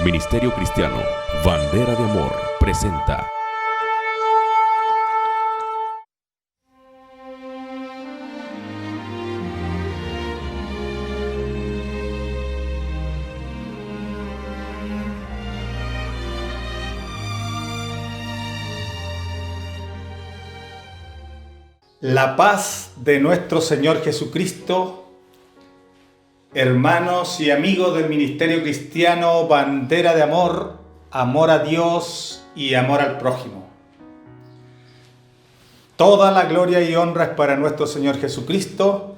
Ministerio Cristiano Bandera de Amor presenta La paz de nuestro Señor Jesucristo, hermanos y amigos del Ministerio Cristiano Bandera de Amor, amor a Dios y amor al prójimo. Toda la gloria y honra es para nuestro Señor Jesucristo.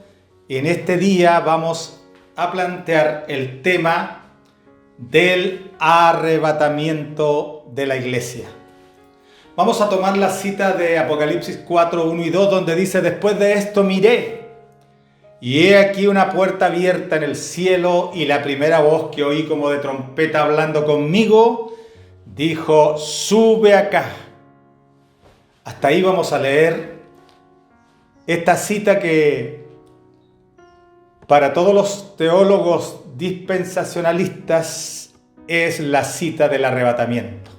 En este día vamos a plantear el tema del arrebatamiento de la iglesia. Vamos a tomar la cita de Apocalipsis 4, 1 y 2, donde dice: después de esto miré, y he aquí una puerta abierta en el cielo, y la primera voz que oí como de trompeta hablando conmigo, dijo: sube acá. Hasta ahí vamos a leer esta cita que para todos los teólogos dispensacionalistas es la cita del arrebatamiento.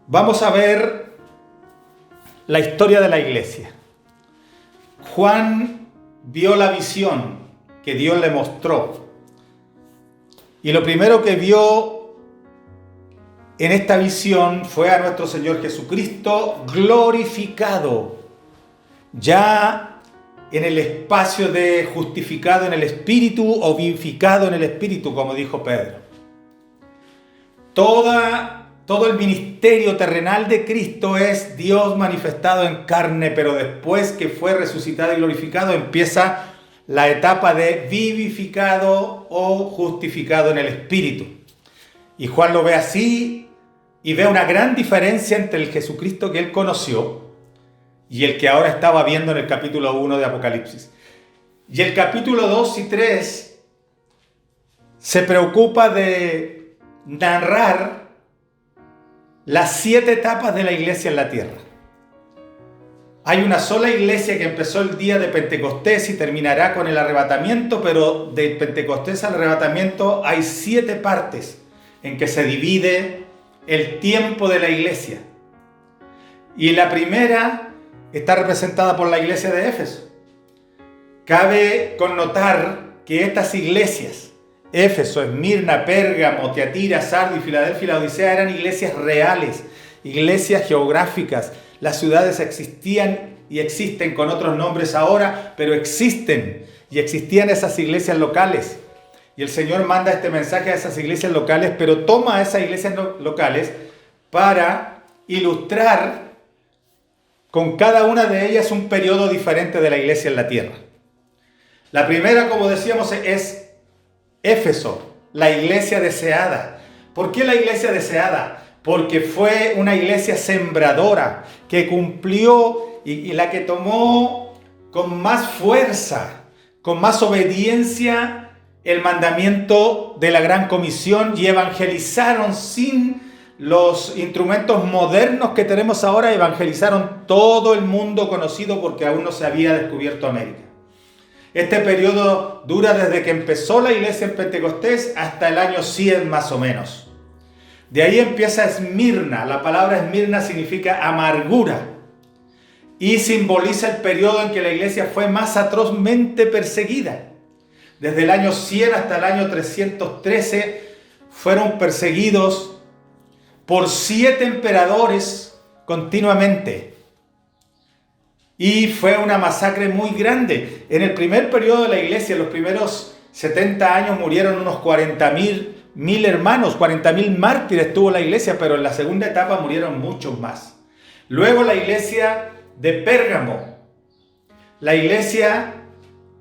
Vamos a ver la historia de la iglesia. Juan vio la visión que Dios le mostró. Y lo primero que vio en esta visión fue a nuestro Señor Jesucristo glorificado, ya en el espacio de justificado en el Espíritu o vivificado en el Espíritu, como dijo Pedro. Todo el ministerio terrenal de Cristo es Dios manifestado en carne, pero después que fue resucitado y glorificado empieza la etapa de vivificado o justificado en el Espíritu. Y Juan lo ve así y ve una gran diferencia entre el Jesucristo que él conoció y el que ahora estaba viendo en el capítulo 1 de Apocalipsis. Y el capítulo 2 y 3 se preocupa de narrar las 7 etapas de la iglesia en la tierra. Hay una sola iglesia que empezó el día de Pentecostés y terminará con el arrebatamiento, pero de Pentecostés al arrebatamiento hay 7 partes en que se divide el tiempo de la iglesia. Y la primera está representada por la iglesia de Éfeso. Cabe connotar que estas iglesias, Éfeso, Esmirna, Pérgamo, Tiatira, Sardo y Filadelfia y la Odisea, eran iglesias reales, iglesias geográficas. Las ciudades existían y existen con otros nombres ahora, pero existen y existían esas iglesias locales. Y el Señor manda este mensaje a esas iglesias locales, pero toma a esas iglesias locales para ilustrar con cada una de ellas un periodo diferente de la iglesia en la tierra. La primera, como decíamos, es Éfeso, la iglesia deseada. ¿Por qué la iglesia deseada? Porque fue una iglesia sembradora que cumplió y la que tomó con más fuerza, con más obediencia el mandamiento de la Gran Comisión y evangelizaron sin los instrumentos modernos que tenemos ahora, evangelizaron todo el mundo conocido porque aún no se había descubierto América. Este periodo dura desde que empezó la iglesia en Pentecostés hasta el año 100 más o menos. De ahí empieza Esmirna. La palabra Esmirna significa amargura y simboliza el periodo en que la iglesia fue más atrozmente perseguida. Desde el año 100 hasta el año 313 fueron perseguidos por 7 emperadores continuamente. Y fue una masacre muy grande. En el primer periodo de la iglesia, los primeros 70 años, murieron unos 40.000 hermanos, 40.000 mártires tuvo la iglesia, pero en la segunda etapa murieron muchos más. Luego la iglesia de Pérgamo, la iglesia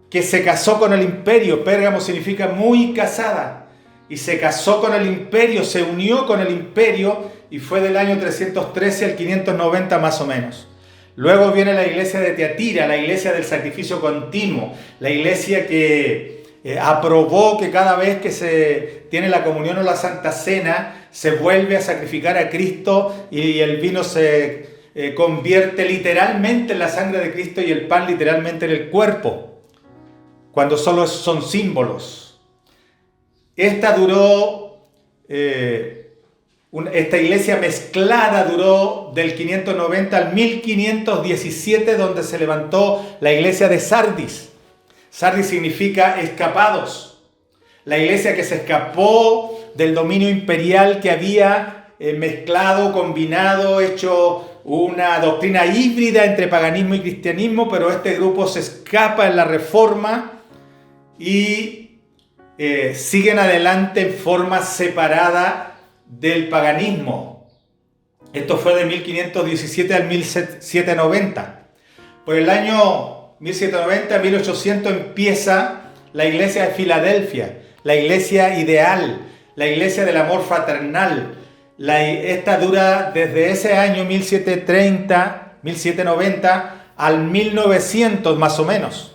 que se casó con el imperio. Pérgamo significa muy casada. Y se casó con el imperio, se unió con el imperio y fue del año 313 al 590 más o menos. Luego viene la iglesia de Tiatira, la iglesia del sacrificio continuo, la iglesia que aprobó que cada vez que se tiene la comunión o la Santa Cena se vuelve a sacrificar a Cristo y el vino se convierte literalmente en la sangre de Cristo y el pan literalmente en el cuerpo, cuando solo son símbolos. Esta duró, esta iglesia mezclada duró del 590 al 1517, donde se levantó la iglesia de Sardis. Sardis significa escapados. La iglesia que se escapó del dominio imperial que había mezclado, combinado, hecho una doctrina híbrida entre paganismo y cristianismo, pero este grupo se escapa en la Reforma y siguen adelante en forma separada del paganismo. Esto fue de 1517 al 1790. Por el año 1790, 1800 empieza la iglesia de Filadelfia, la iglesia ideal, la iglesia del amor fraternal. Esta dura desde ese año 1730, 1790 al 1900 más o menos.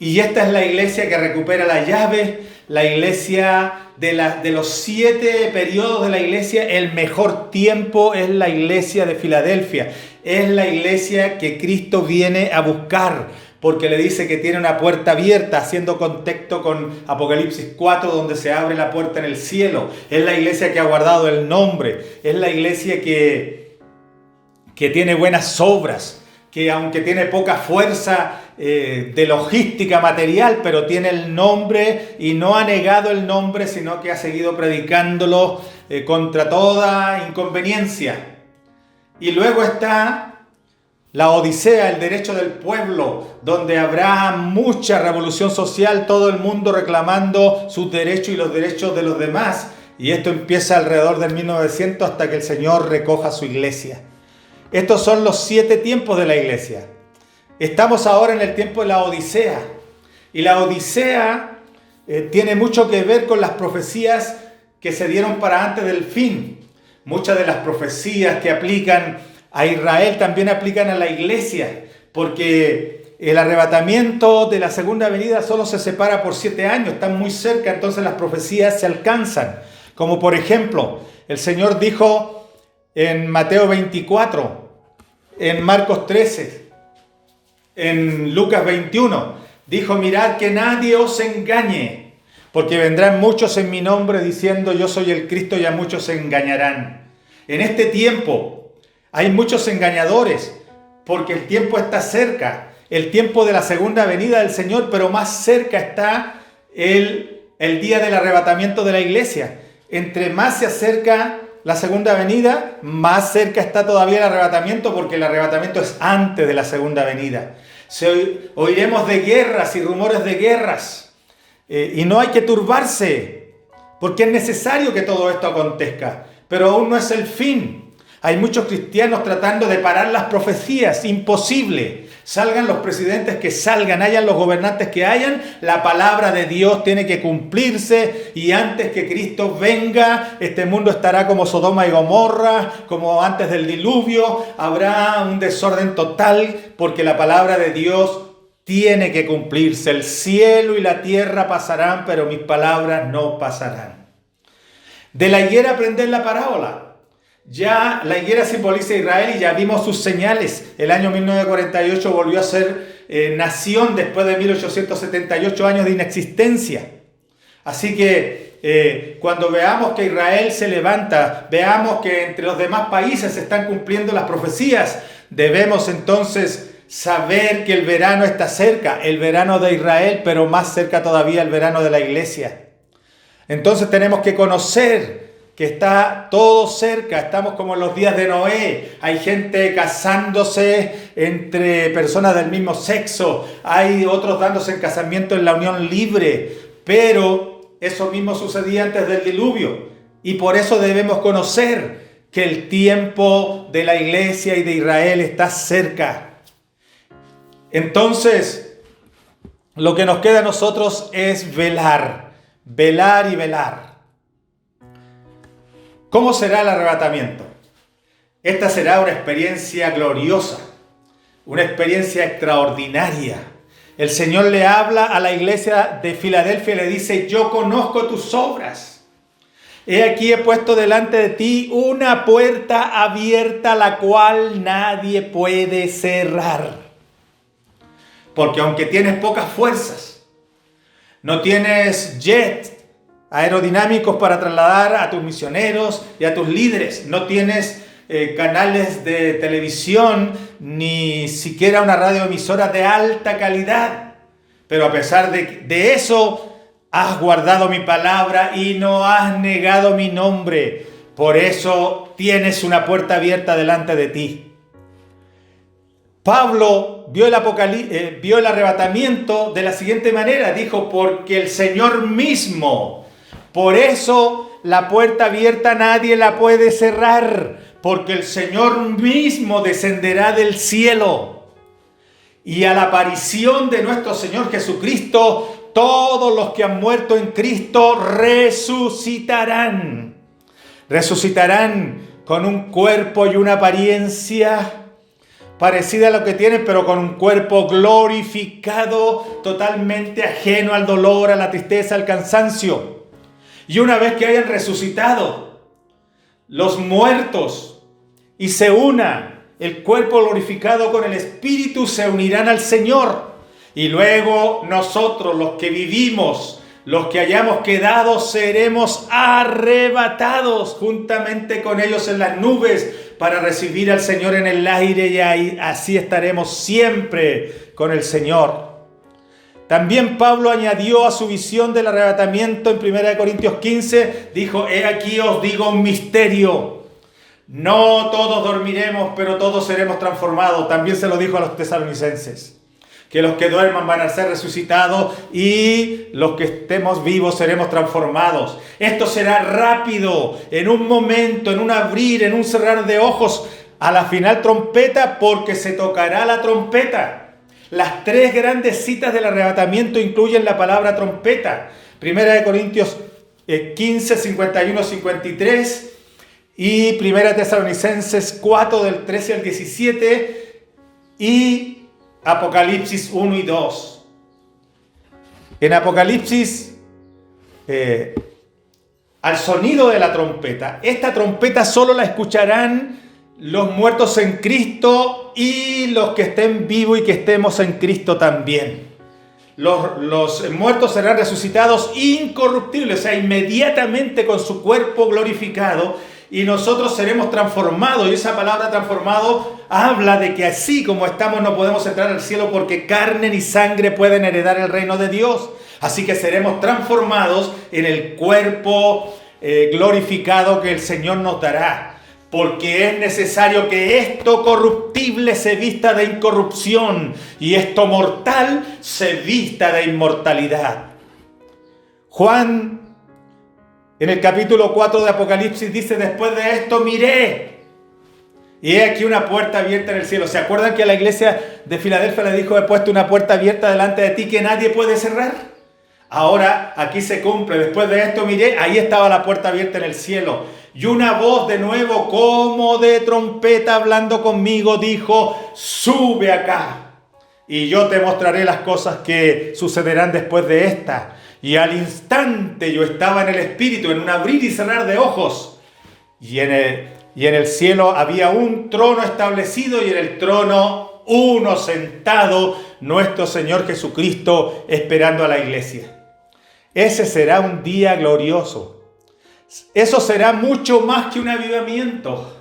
Y esta es la iglesia que recupera la llave, la iglesia de los 7 periodos de la iglesia. El mejor tiempo es la iglesia de Filadelfia. Es la iglesia que Cristo viene a buscar, porque le dice que tiene una puerta abierta, haciendo contexto con Apocalipsis 4, donde se abre la puerta en el cielo. Es la iglesia que ha guardado el nombre. Es la iglesia que tiene buenas obras, que aunque tiene poca fuerza de logística material, pero tiene el nombre y no ha negado el nombre, sino que ha seguido predicándolo contra toda inconveniencia. Y luego está la Odisea, el derecho del pueblo, donde habrá mucha revolución social, todo el mundo reclamando sus derechos y los derechos de los demás. Y esto empieza alrededor del 1900 hasta que el Señor recoja su iglesia. Estos son los 7 tiempos de la iglesia. Estamos ahora en el tiempo de la Odisea. Y la Odisea tiene mucho que ver con las profecías que se dieron para antes del fin. Muchas de las profecías que aplican a Israel también aplican a la iglesia, porque el arrebatamiento de la segunda venida solo se separa por 7 años, están muy cerca, entonces las profecías se alcanzan. Como por ejemplo, el Señor dijo en Mateo 24, en Marcos 13, en Lucas 21, dijo: mirad que nadie os engañe, porque vendrán muchos en mi nombre diciendo yo soy el Cristo, y a muchos se engañarán. En este tiempo hay muchos engañadores, porque el tiempo está cerca, el tiempo de la segunda venida del Señor, pero más cerca está el día del arrebatamiento de la iglesia. Entre más se acerca la segunda venida, más cerca está todavía el arrebatamiento, porque el arrebatamiento es antes de la segunda venida. Oiremos de guerras y rumores de guerras, y no hay que turbarse, porque es necesario que todo esto acontezca, pero aún no es el fin. Hay muchos cristianos tratando de parar las profecías, imposible. Salgan los presidentes que salgan, hayan los gobernantes que hayan, la palabra de Dios tiene que cumplirse, y antes que Cristo venga, este mundo estará como Sodoma y Gomorra, como antes del diluvio. Habrá un desorden total, porque la palabra de Dios tiene que cumplirse. El cielo y la tierra pasarán, pero mis palabras no pasarán. De la higuera aprended la parábola. Ya la higuera simboliza a Israel y ya vimos sus señales. El año 1948 volvió a ser nación después de 1878 años de inexistencia. Así que cuando veamos que Israel se levanta, veamos que entre los demás países se están cumpliendo las profecías, debemos entonces saber que el verano está cerca, el verano de Israel, pero más cerca todavía el verano de la iglesia. Entonces tenemos que conocer que está todo cerca. Estamos como en los días de Noé. Hay gente casándose entre personas del mismo sexo. Hay otros dándose en casamiento en la unión libre. Pero eso mismo sucedía antes del diluvio. Y por eso debemos conocer que el tiempo de la iglesia y de Israel está cerca. Entonces, lo que nos queda a nosotros es velar. Velar y velar. ¿Cómo será el arrebatamiento? Esta será una experiencia gloriosa, una experiencia extraordinaria. El Señor le habla a la iglesia de Filadelfia y le dice: yo conozco tus obras. He aquí he puesto delante de ti una puerta abierta, la cual nadie puede cerrar. Porque aunque tienes pocas fuerzas, no tienes jet, aerodinámicos para trasladar a tus misioneros y a tus líderes. No tienes canales de televisión, ni siquiera una radioemisora de alta calidad. Pero a pesar de eso, has guardado mi palabra y no has negado mi nombre. Por eso tienes una puerta abierta delante de ti. Pablo vio el arrebatamiento de la siguiente manera. Dijo, porque el Señor mismo, por eso la puerta abierta nadie la puede cerrar, porque el Señor mismo descenderá del cielo. Y a la aparición de nuestro Señor Jesucristo, todos los que han muerto en Cristo resucitarán. Resucitarán con un cuerpo y una apariencia parecida a lo que tienen, pero con un cuerpo glorificado, totalmente ajeno al dolor, a la tristeza, al cansancio. Y una vez que hayan resucitado los muertos y se una el cuerpo glorificado con el Espíritu, se unirán al Señor. Y luego nosotros, los que vivimos, los que hayamos quedado, seremos arrebatados juntamente con ellos en las nubes para recibir al Señor en el aire, y así estaremos siempre con el Señor. También Pablo añadió a su visión del arrebatamiento en 1 Corintios 15, dijo, he aquí os digo un misterio. No todos dormiremos, pero todos seremos transformados. También se lo dijo a los tesalonicenses, que los que duerman van a ser resucitados y los que estemos vivos seremos transformados. Esto será rápido, en un momento, en un abrir, en un cerrar de ojos, a la final trompeta, porque se tocará la trompeta. Las tres grandes citas del arrebatamiento incluyen la palabra trompeta. 1 Corintios 15, 51, 53 y 1 Tesalonicenses 4 del 13 al 17 y Apocalipsis 1 y 2. En Apocalipsis, al sonido de la trompeta, esta trompeta solo la escucharán los muertos en Cristo y los que estén vivos y que estemos en Cristo también. Los muertos serán resucitados incorruptibles, o sea, inmediatamente con su cuerpo glorificado, y nosotros seremos transformados. Y esa palabra transformado habla de que así como estamos no podemos entrar al cielo, porque carne ni sangre pueden heredar el reino de Dios. Así que seremos transformados en el cuerpo glorificado que el Señor nos dará, porque es necesario que esto corruptible se vista de incorrupción y esto mortal se vista de inmortalidad. Juan, en el capítulo 4 de Apocalipsis, dice, después de esto miré, y he aquí una puerta abierta en el cielo. ¿Se acuerdan que a la iglesia de Filadelfia le dijo, he puesto una puerta abierta delante de ti que nadie puede cerrar? Ahora aquí se cumple. Después de esto miré, ahí estaba la puerta abierta en el cielo. Y una voz de nuevo como de trompeta hablando conmigo dijo, sube acá y yo te mostraré las cosas que sucederán después de esta. Y al instante yo estaba en el Espíritu, en un abrir y cerrar de ojos. Y en el cielo había un trono establecido y en el trono uno sentado, nuestro Señor Jesucristo, esperando a la iglesia. Ese será un día glorioso. Eso será mucho más que un avivamiento.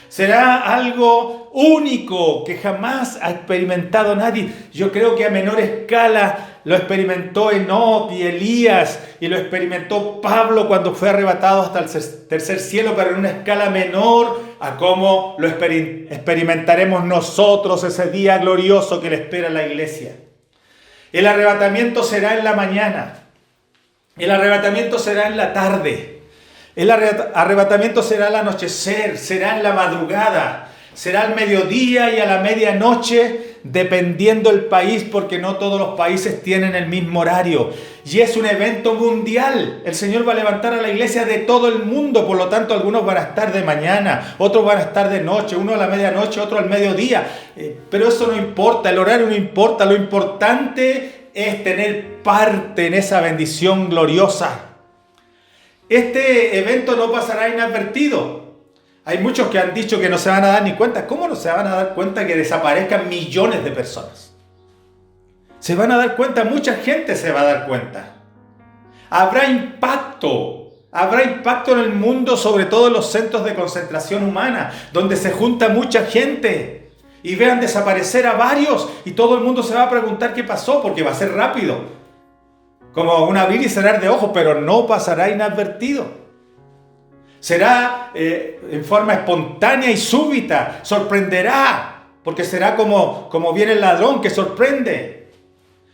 Será algo único que jamás ha experimentado nadie. Yo creo que a menor escala lo experimentó Enoc y Elías, y lo experimentó Pablo cuando fue arrebatado hasta el tercer cielo, pero en una escala menor a cómo lo experimentaremos nosotros ese día glorioso que le espera a la iglesia. El arrebatamiento será en la mañana. El arrebatamiento será en la tarde. El arrebatamiento será al anochecer, será en la madrugada, será al mediodía y a la medianoche, dependiendo del país, porque no todos los países tienen el mismo horario. Y es un evento mundial. El Señor va a levantar a la iglesia de todo el mundo, por lo tanto algunos van a estar de mañana, otros van a estar de noche, uno a la medianoche, otro al mediodía. Pero eso no importa, el horario no importa, lo importante es tener parte en esa bendición gloriosa. Este evento no pasará inadvertido. Hay muchos que han dicho que no se van a dar ni cuenta. ¿Cómo no se van a dar cuenta que desaparezcan millones de personas? Se van a dar cuenta, mucha gente se va a dar cuenta. Habrá impacto. Habrá impacto en el mundo, sobre todo en los centros de concentración humana, donde se junta mucha gente y vean desaparecer a varios y todo el mundo se va a preguntar qué pasó, porque va a ser rápido, como un abrir y cerrar de ojos, pero no pasará inadvertido. Será en forma espontánea y súbita, sorprenderá, porque será como viene el ladrón que sorprende.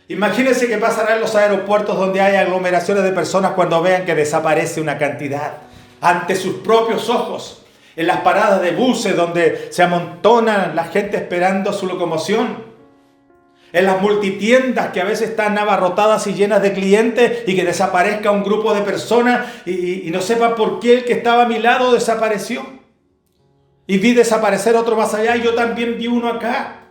Imagínense qué pasará en los aeropuertos donde hay aglomeraciones de personas cuando vean que desaparece una cantidad ante sus propios ojos. En las paradas de buses donde se amontona la gente esperando su locomoción. En las multitiendas que a veces están abarrotadas y llenas de clientes y que desaparezca un grupo de personas y no sepan por qué el que estaba a mi lado desapareció. Y vi desaparecer otro más allá y yo también vi uno acá.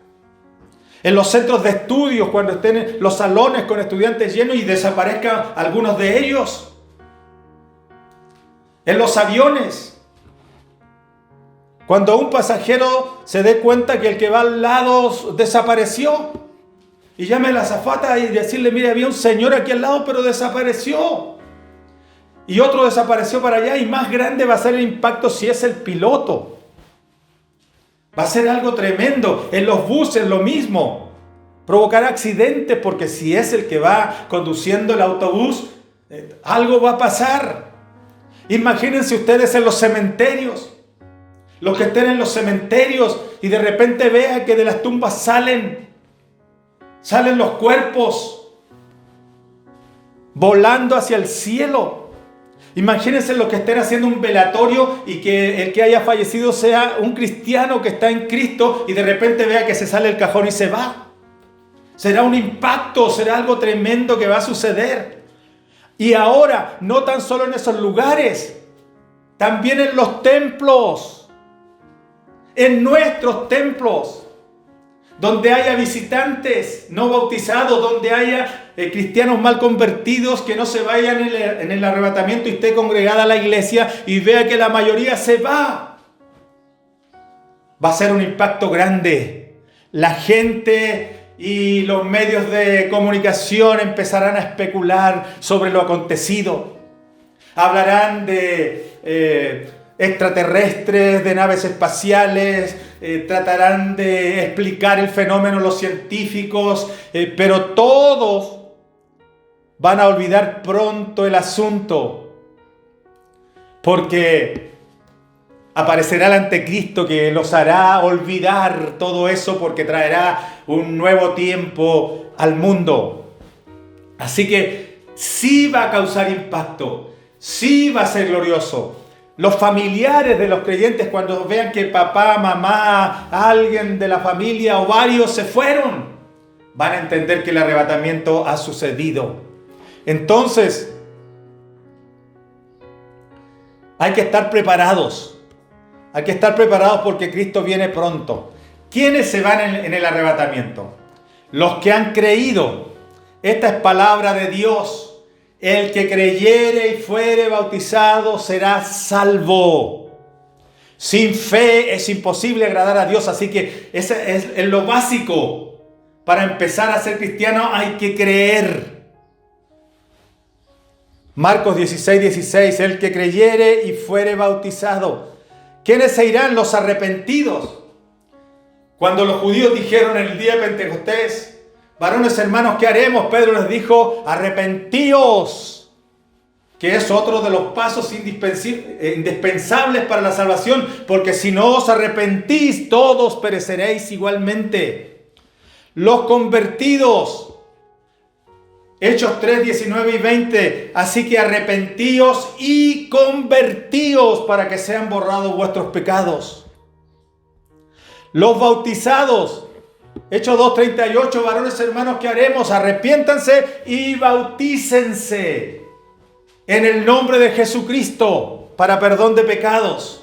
En los centros de estudios, cuando estén en los salones con estudiantes llenos y desaparezcan algunos de ellos. En los aviones, cuando un pasajero se dé cuenta que el que va al lado desapareció y llame a la azafata y decirle, mire, había un señor aquí al lado pero desapareció. Y otro desapareció para allá y más grande va a ser el impacto si es el piloto. Va a ser algo tremendo. En los buses lo mismo. Provocará accidentes porque si es el que va conduciendo el autobús, algo va a pasar. Imagínense ustedes en los cementerios. Los que estén en los cementerios y de repente vean que de las tumbas salen los cuerpos volando hacia el cielo. Imagínense los que estén haciendo un velatorio y que el que haya fallecido sea un cristiano que está en Cristo y de repente vea que se sale el cajón y se va. Será un impacto, será algo tremendo que va a suceder. Y ahora, no tan solo en esos lugares, también en los templos, en nuestros templos, donde haya visitantes no bautizados, donde haya cristianos mal convertidos que no se vayan en el arrebatamiento y esté congregada la iglesia y vea que la mayoría se va. Va a ser un impacto grande. La gente y los medios de comunicación empezarán a especular sobre lo acontecido. Hablarán de extraterrestres, de naves espaciales, tratarán de explicar el fenómeno los científicos, pero todos van a olvidar pronto el asunto, porque aparecerá el anticristo que los hará olvidar todo eso porque traerá un nuevo tiempo al mundo. Así que sí va a causar impacto, sí va a ser glorioso. Los familiares de los creyentes, cuando vean que papá, mamá, alguien de la familia o varios se fueron, van a entender que el arrebatamiento ha sucedido. Entonces, hay que estar preparados. Hay que estar preparados porque Cristo viene pronto. ¿Quiénes se van en el arrebatamiento? Los que han creído. Esta es palabra de Dios. El que creyere y fuere bautizado será salvo. Sin fe es imposible agradar a Dios. Así que ese es lo básico. Para empezar a ser cristiano hay que creer. Marcos 16:16. El que creyere y fuere bautizado. ¿Quiénes se irán? Los arrepentidos. Cuando los judíos dijeron en el día de Pentecostés, varones hermanos, ¿qué haremos? Pedro les dijo, arrepentíos, que es otro de los pasos indispensables para la salvación, porque si no os arrepentís, todos pereceréis igualmente. Los convertidos, Hechos 3, 19 y 20, así que arrepentíos y convertíos para que sean borrados vuestros pecados. Los bautizados, Hechos 2:38, varones hermanos, ¿qué haremos? Arrepiéntanse y bautícense en el nombre de Jesucristo para perdón de pecados.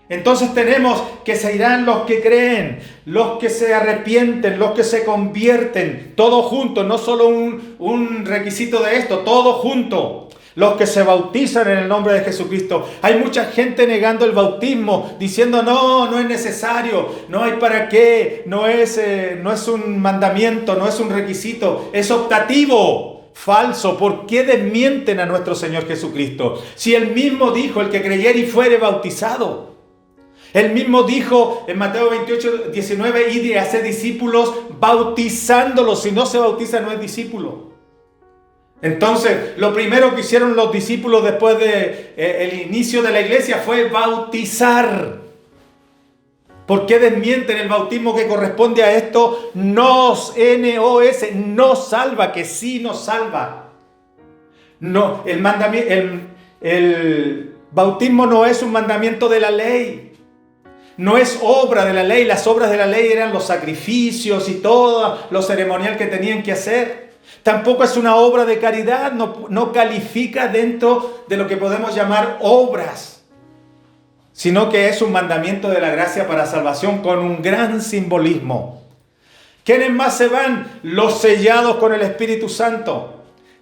Entonces tenemos que se irán los que creen, los que se arrepienten, los que se convierten, todo junto, no solo un requisito de esto, todo junto. Los que se bautizan en el nombre de Jesucristo. Hay mucha gente negando el bautismo, diciendo no es necesario, no hay para qué, no es un mandamiento, no es un requisito, es optativo. falso. ¿Por qué desmienten a nuestro Señor Jesucristo? Si Él mismo dijo, el que creyere y fuere bautizado. Él mismo dijo en Mateo 28, 19, id y haced discípulos bautizándolos. Si no se bautiza, no es discípulo. Entonces, lo primero que hicieron los discípulos después de el inicio de la iglesia fue bautizar. ¿Por qué desmienten el bautismo que corresponde a esto? Nos salva, que sí nos salva. No, el bautismo no es un mandamiento de la ley. No es obra de la ley. Las obras de la ley eran los sacrificios y todo lo ceremonial que tenían que hacer. Tampoco es una obra de caridad, no califica dentro de lo que podemos llamar obras, sino que es un mandamiento de la gracia para salvación con un gran simbolismo. ¿Quiénes más se van? Los sellados con el Espíritu Santo.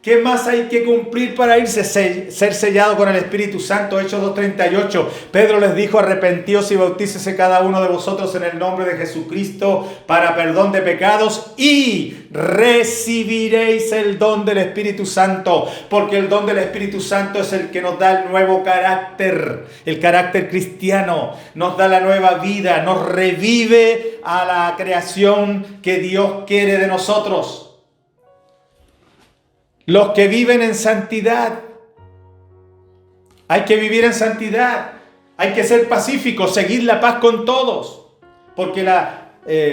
¿Qué más hay que cumplir para ser sellado con el Espíritu Santo? Hechos 2:38. Pedro les dijo, arrepentíos y bautícese cada uno de vosotros en el nombre de Jesucristo para perdón de pecados y recibiréis el don del Espíritu Santo. Porque el don del Espíritu Santo es el que nos da el nuevo carácter, el carácter cristiano. Nos da la nueva vida, nos revive a la creación que Dios quiere de nosotros. Los que viven en santidad. Hay que vivir en santidad. Hay que ser pacíficos, seguir la paz con todos. Porque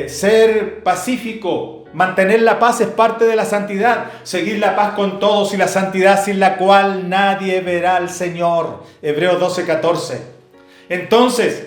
ser pacífico, mantener la paz es parte de la santidad. Seguir la paz con todos y la santidad sin la cual nadie verá al Señor. Hebreos 12:14. Entonces,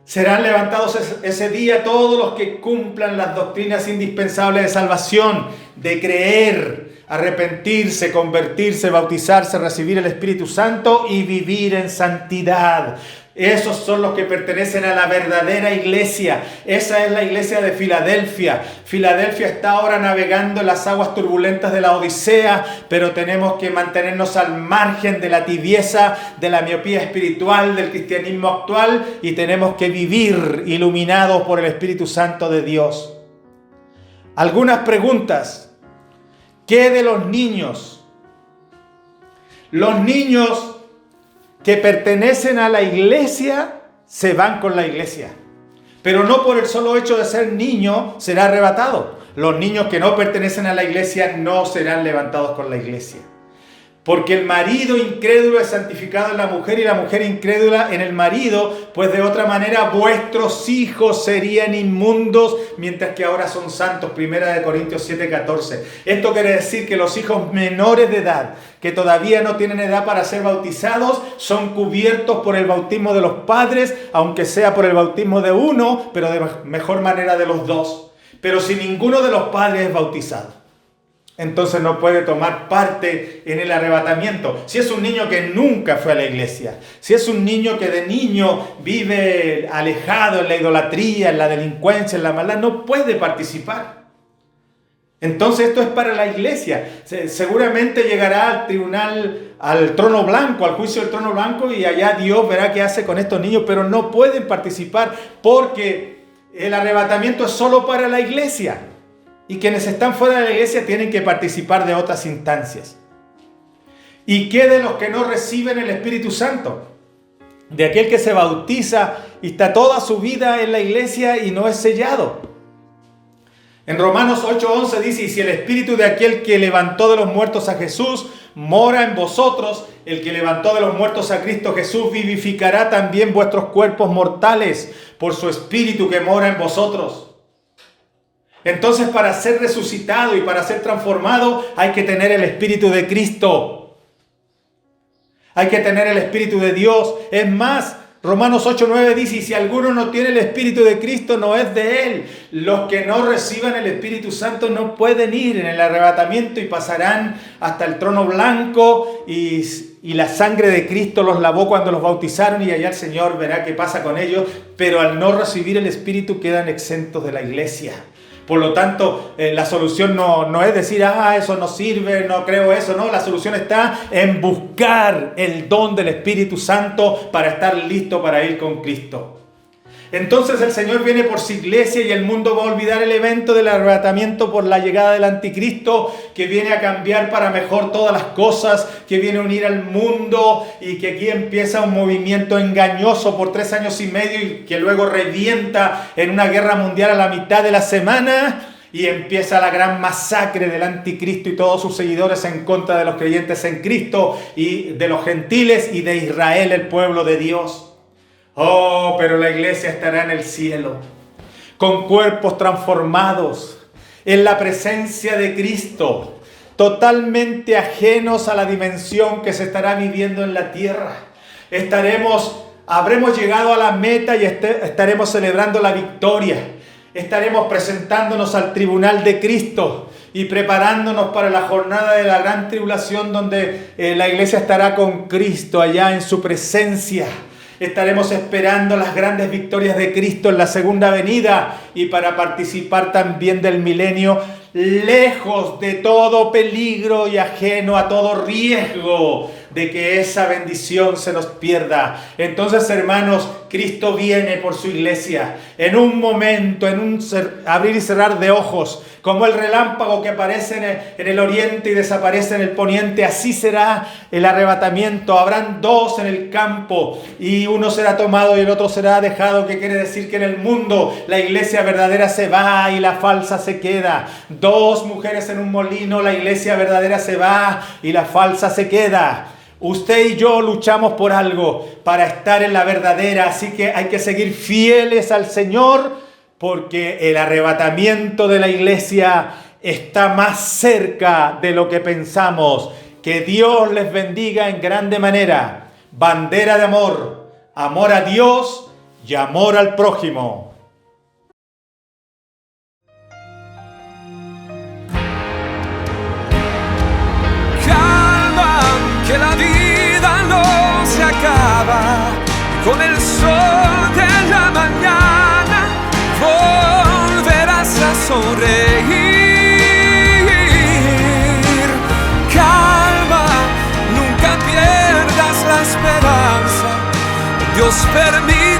serán levantados ese día todos los que cumplan las doctrinas indispensables de salvación, de creer, arrepentirse, convertirse, bautizarse, recibir el Espíritu Santo y vivir en santidad. Esos son los que pertenecen a la verdadera iglesia. Esa es la iglesia de Filadelfia. Filadelfia está ahora navegando en las aguas turbulentas de la Odisea, pero tenemos que mantenernos al margen de la tibieza, de la miopía espiritual, del cristianismo actual, y tenemos que vivir iluminados por el Espíritu Santo de Dios. Algunas preguntas. ¿Qué de los niños? Los niños que pertenecen a la iglesia se van con la iglesia. Pero no por el solo hecho de ser niño será arrebatado. Los niños que no pertenecen a la iglesia no serán levantados con la iglesia. Porque el marido incrédulo es santificado en la mujer y la mujer incrédula en el marido, pues de otra manera vuestros hijos serían inmundos, mientras que ahora son santos. 1 Corintios 7:14. Esto quiere decir que los hijos menores de edad, que todavía no tienen edad para ser bautizados, son cubiertos por el bautismo de los padres, aunque sea por el bautismo de uno, pero de mejor manera de los dos. Pero si ninguno de los padres es bautizado, entonces no puede tomar parte en el arrebatamiento. Si es un niño que nunca fue a la iglesia, si es un niño que de niño vive alejado en la idolatría, en la delincuencia, en la maldad, no puede participar. Entonces esto es para la iglesia. Seguramente llegará al tribunal, al trono blanco, al juicio del trono blanco, y allá Dios verá qué hace con estos niños, pero no pueden participar porque el arrebatamiento es solo para la iglesia. Y quienes están fuera de la iglesia tienen que participar de otras instancias. ¿Y qué de los que no reciben el Espíritu Santo? De aquel que se bautiza y está toda su vida en la iglesia y no es sellado. En Romanos 8:11 dice, y si el Espíritu de aquel que levantó de los muertos a Jesús mora en vosotros, el que levantó de los muertos a Cristo Jesús vivificará también vuestros cuerpos mortales por su Espíritu que mora en vosotros. Entonces, para ser resucitado y para ser transformado, hay que tener el Espíritu de Cristo. Hay que tener el Espíritu de Dios. Es más, Romanos 8:9 dice, y si alguno no tiene el Espíritu de Cristo, no es de él. Los que no reciban el Espíritu Santo no pueden ir en el arrebatamiento y pasarán hasta el trono blanco y la sangre de Cristo los lavó cuando los bautizaron y allá el Señor verá qué pasa con ellos. Pero al no recibir el Espíritu quedan exentos de la iglesia. Por lo tanto, la solución no es decir, eso no sirve, no creo eso. No, la solución está en buscar el don del Espíritu Santo para estar listo para ir con Cristo. Entonces el Señor viene por su iglesia y el mundo va a olvidar el evento del arrebatamiento por la llegada del anticristo, que viene a cambiar para mejor todas las cosas, que viene a unir al mundo y que aquí empieza un movimiento engañoso por 3 años y medio y que luego revienta en una guerra mundial a la mitad de la semana. Y empieza la gran masacre del anticristo y todos sus seguidores en contra de los creyentes en Cristo y de los gentiles y de Israel, el pueblo de Dios. Oh, pero la iglesia estará en el cielo, con cuerpos transformados, en la presencia de Cristo, totalmente ajenos a la dimensión que se estará viviendo en la tierra. Habremos llegado a la meta y estaremos celebrando la victoria. Estaremos presentándonos al tribunal de Cristo y preparándonos para la jornada de la gran tribulación, donde la iglesia estará con Cristo allá en su presencia. Estaremos esperando las grandes victorias de Cristo en la segunda venida y para participar también del milenio, lejos de todo peligro y ajeno a todo riesgo de que esa bendición se nos pierda. Entonces, hermanos, Cristo viene por su iglesia en un momento, en un abrir y cerrar de ojos, como el relámpago que aparece en el oriente y desaparece en el poniente. Así será el arrebatamiento. Habrán 2 en el campo y uno será tomado y el otro será dejado, que quiere decir que en el mundo la iglesia verdadera se va y la falsa se queda. 2 mujeres en un molino, la iglesia verdadera se va y la falsa se queda. Usted y yo luchamos por algo, para estar en la verdadera, así que hay que seguir fieles al Señor, porque el arrebatamiento de la iglesia está más cerca de lo que pensamos. Que Dios les bendiga en grande manera. Bandera de amor, amor a Dios y amor al prójimo. Que la vida no se acaba, con el sol de la mañana volverás a sonreír. Calma, nunca pierdas la esperanza, Dios permite